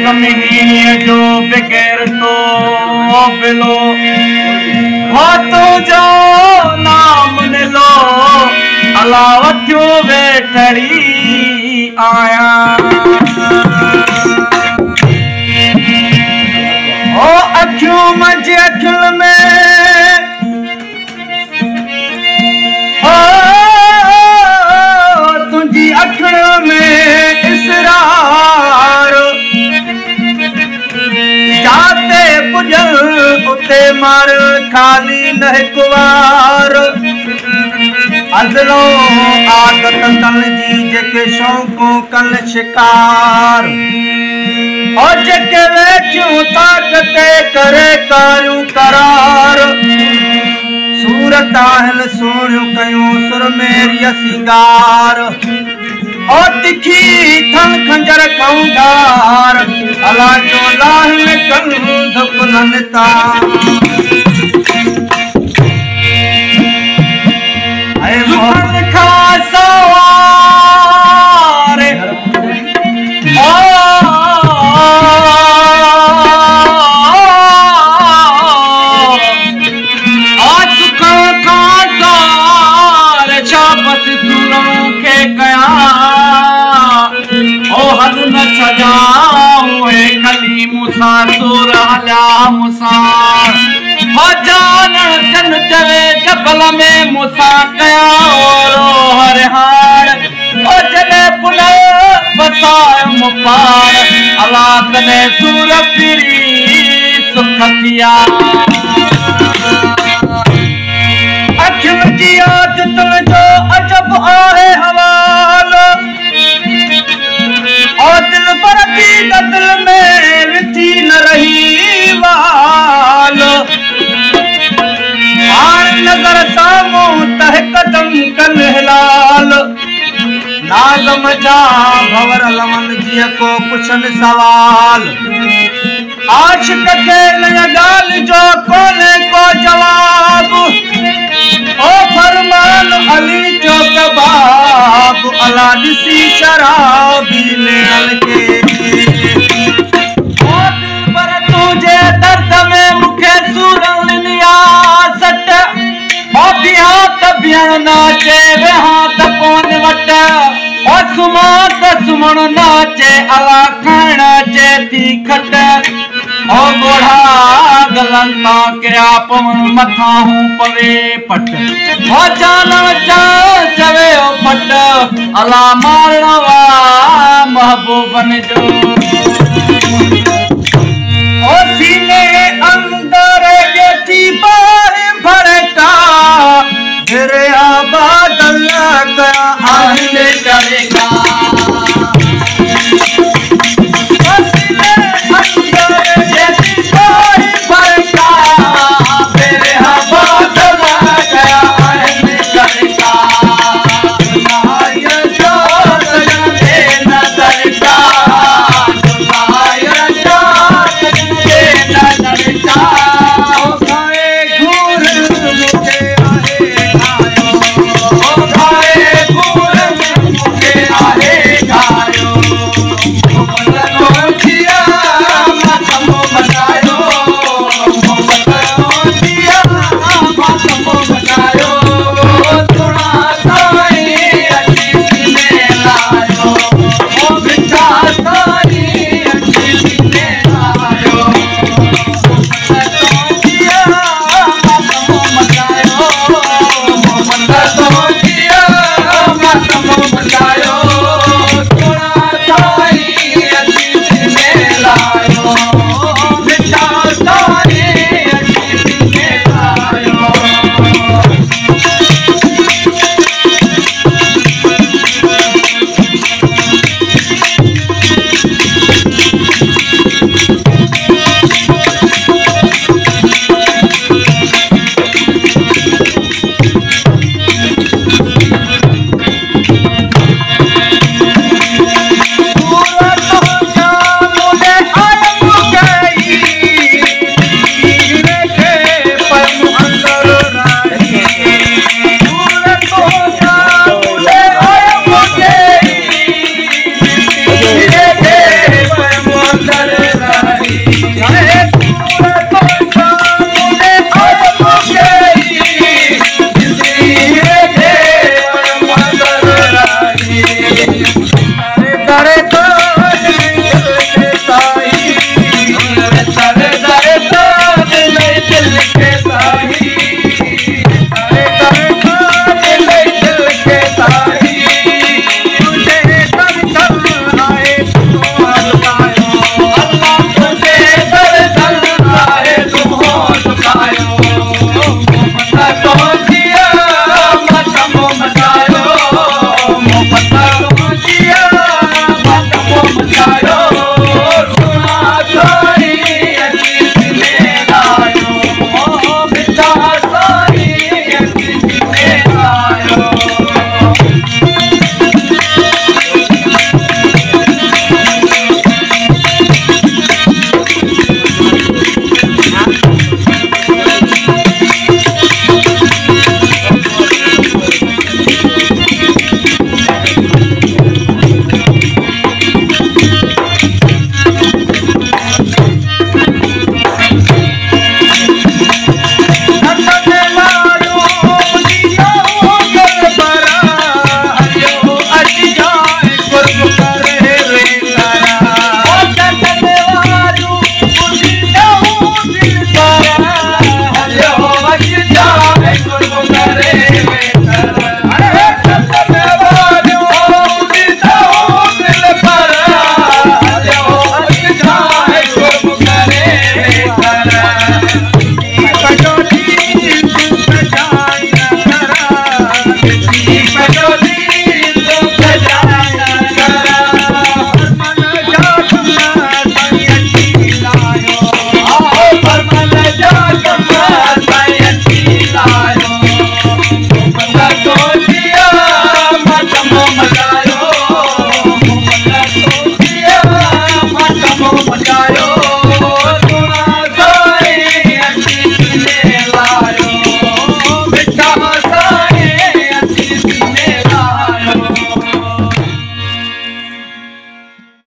कमीनीअ जो बग़ैर तो बिलो हो तुंहिंजो नाम निलो अला वठियो वेठड़ी आहियां ओ अखियूं मंझि अखियुनि में तुंहिंजी अखियुनि में इसरार जाते पुॼल उते मर खाली न हिकु वार अज़लो आदत कल जी जेके शौक़ूं कल शिकार और जेके वेठियूं ताक़त करे कारियूं करार सूरत आहिल सोणियूं कयूं सुरमेरीअ सिंगार ओ तिखी थन खंजर खौंधार अला जो लाहिल कल धुपलन ता ऐ मोहब्बत खा सवार सूर हलिया मूंसां जन चवे जबल में मूंसां कया हर हार जॾहिं पुल बसायो पार अला तॾहिं सूर फिरी सुख थिया अखियुनि जी आदतुनि जो अजब आहे हवाल और दिल पर की दिल में विथी न रही वाल आन नजर सामूं तह कदम कल हिलाल नाज़म जा भवर लवन जीअं को पुछनि सवाल आशिक खे न ॻाल्हि जो कोन्हे को जवाब ओ फरमान अली जो कबाब अला ॾिसी शराबी नेल के ओ दिलबर तुंहिंजे दर्द में मूंखे सूरन लिया सट ओ बिहां त बीहण न अचे वेहां त कोन वट ओ सुम्हां त सुम्हण न अचे अला खाइण अचे थी खट ओ गोढ़ा गलन तां किरिया पवन मथां हूं पवे पट ओ जान चवे ओ पट अला मारण वा महबूबन जो ओ सीने अंदर जेठी बाहि भड़का फिर आबाद अल्लाह का आहिल